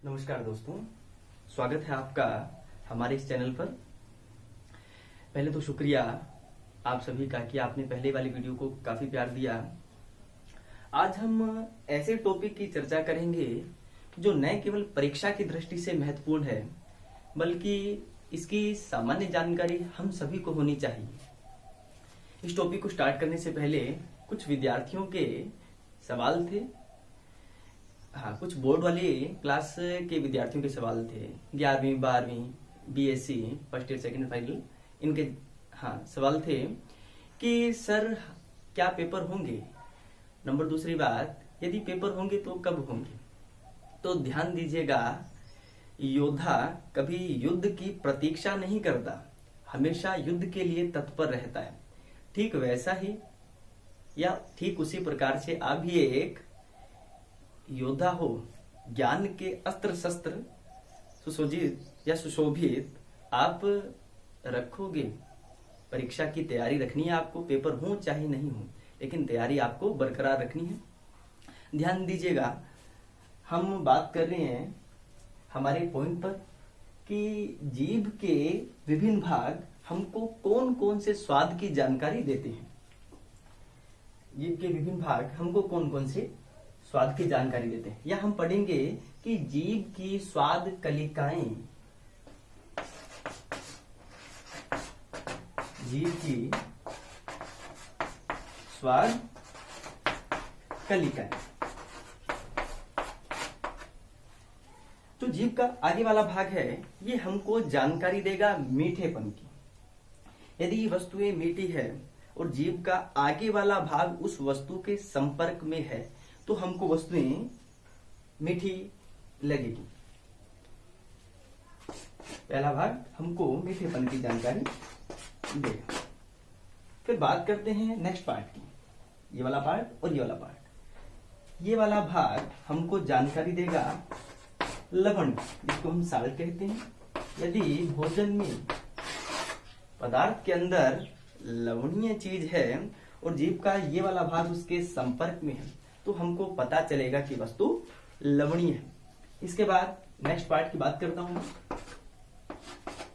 नमस्कार दोस्तों, स्वागत है आपका हमारे इस चैनल पर। पहले तो शुक्रिया आप सभी का कि आपने पहले वाली वीडियो को काफी प्यार दिया। आज हम ऐसे टॉपिक की चर्चा करेंगे जो न केवल परीक्षा की दृष्टि से महत्वपूर्ण है, बल्कि इसकी सामान्य जानकारी हम सभी को होनी चाहिए। इस टॉपिक को स्टार्ट करने से पहले कुछ विद्यार्थियों के सवाल थे। हाँ, कुछ बोर्ड वाले क्लास के विद्यार्थियों के सवाल थे। 11वीं 12वीं BSc first year second final इनके सवाल थे कि सर क्या पेपर होंगे। नंबर दूसरी बात, यदि पेपर होंगे तो कब होंगे। तो ध्यान दीजिएगा, योद्धा कभी युद्ध की प्रतीक्षा नहीं करता, हमेशा युद्ध के लिए तत्पर रहता है। ठीक वैसा ही या ठीक उसी प्रकार से आप भी एक योद्धा हो। ज्ञान के अस्त्र शस्त्र सुसज्जित या सुशोभित आप रखोगे। परीक्षा की तैयारी रखनी है आपको, पेपर हो चाहे नहीं हो, लेकिन तैयारी आपको बरकरार रखनी है। ध्यान दीजिएगा, हम बात कर रहे हैं हमारे पॉइंट पर कि जीभ के विभिन्न भाग हमको कौन कौन से स्वाद की जानकारी देते हैं। जीभ के विभिन्न भाग हमको कौन कौन से स्वाद की जानकारी देते हैं, या हम पढ़ेंगे कि जीभ की स्वाद कलिकाएं, जीभ की स्वाद कलिकाएं। तो जीभ का आगे वाला भाग है, ये हमको जानकारी देगा मीठेपन की। यदि वस्तुएं मीठी है और जीभ का आगे वाला भाग उस वस्तु के संपर्क में है तो हमको वस्तुएं मीठी लगेगी। पहला भाग हमको मीठेपन की जानकारी देगा। फिर बात करते हैं नेक्स्ट पार्ट की, ये वाला पार्ट और ये वाला पार्ट। ये वाला भाग हमको जानकारी देगा लवण, जिसको हम साल्ट कहते हैं। यदि भोजन में पदार्थ के अंदर लवणीय चीज है और जीभ का ये वाला भाग उसके संपर्क में है तो हमको पता चलेगा कि वस्तु लवणीय है। इसके बाद नेक्स्ट पार्ट की बात करता हूं।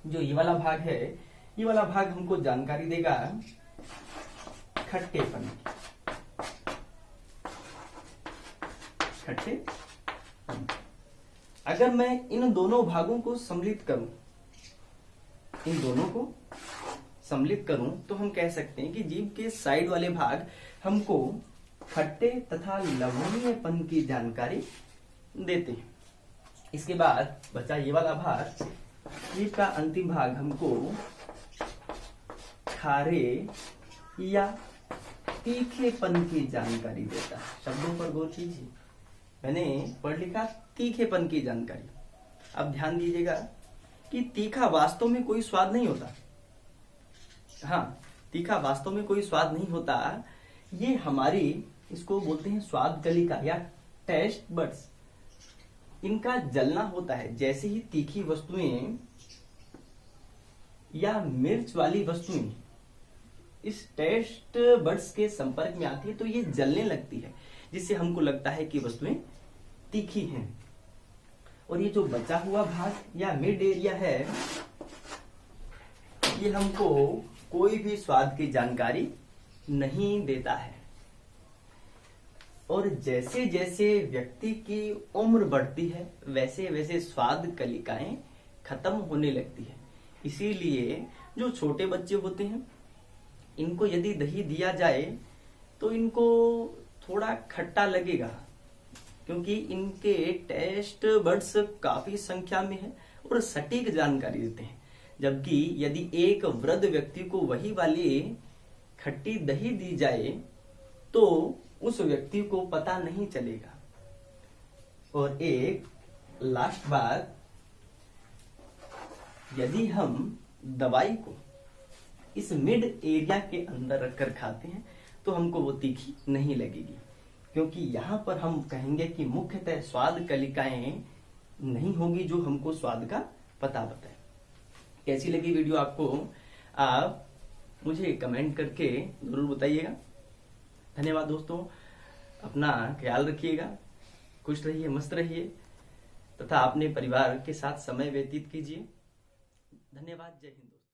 जो ये वाला भाग है, ये वाला भाग हमको जानकारी देगा खट्टेपन की। खट्टेपन। अगर मैं इन दोनों भागों को सम्मिलित करूं, इन दोनों को सम्मिलित करूं तो हम कह सकते हैं कि जीभ के साइड वाले भाग हमको खट्टे तथा लवणीयपन की जानकारी देते हैं। इसके बाद बचा ये वाला भाग, जीभ का अंतिम भाग हमको खारे या तीखेपन की जानकारी देता है। शब्दों पर गौर कीजिए, मैंने पढ़ लिखा तीखेपन की जानकारी। अब ध्यान दीजिएगा कि तीखा वास्तव में कोई स्वाद नहीं होता। हाँ, तीखा वास्तव में कोई स्वाद नहीं होता। ये हमारी, इसको बोलते हैं स्वाद कलिका या टेस्ट बड्स, इनका जलना होता है। जैसे ही तीखी वस्तुएं या मिर्च वाली वस्तुएं इस टेस्ट बड्स के संपर्क में आती है तो ये जलने लगती है, जिससे हमको लगता है कि वस्तुएं तीखी हैं। और ये जो बचा हुआ भाग या मिड एरिया है, ये हमको कोई भी स्वाद की जानकारी नहीं देता है। और जैसे जैसे व्यक्ति की उम्र बढ़ती है वैसे वैसे स्वाद कलिकाएं खत्म होने लगती है। इसीलिए जो छोटे बच्चे होते हैं, इनको यदि दही दिया जाए तो इनको थोड़ा खट्टा लगेगा, क्योंकि इनके टेस्ट बड्स काफी संख्या में है और सटीक जानकारी देते हैं। जबकि यदि एक वृद्ध व्यक्ति को वही वाली खट्टी दही दी जाए तो उस व्यक्ति को पता नहीं चलेगा। और एक लास्ट बात, यदि हम दवाई को इस मिड एरिया के अंदर रखकर खाते हैं तो हमको वो तीखी नहीं लगेगी, क्योंकि यहां पर हम कहेंगे कि मुख्यतः स्वाद कलिकाएं नहीं होगी जो हमको स्वाद का पता बताए। कैसी लगी वीडियो आपको, आप मुझे कमेंट करके जरूर बताइएगा। धन्यवाद दोस्तों, अपना ख्याल रखिएगा, खुश रहिए, मस्त रहिए। तथा अपने परिवार के साथ समय व्यतीत कीजिए। धन्यवाद। जय हिंद दोस्तों।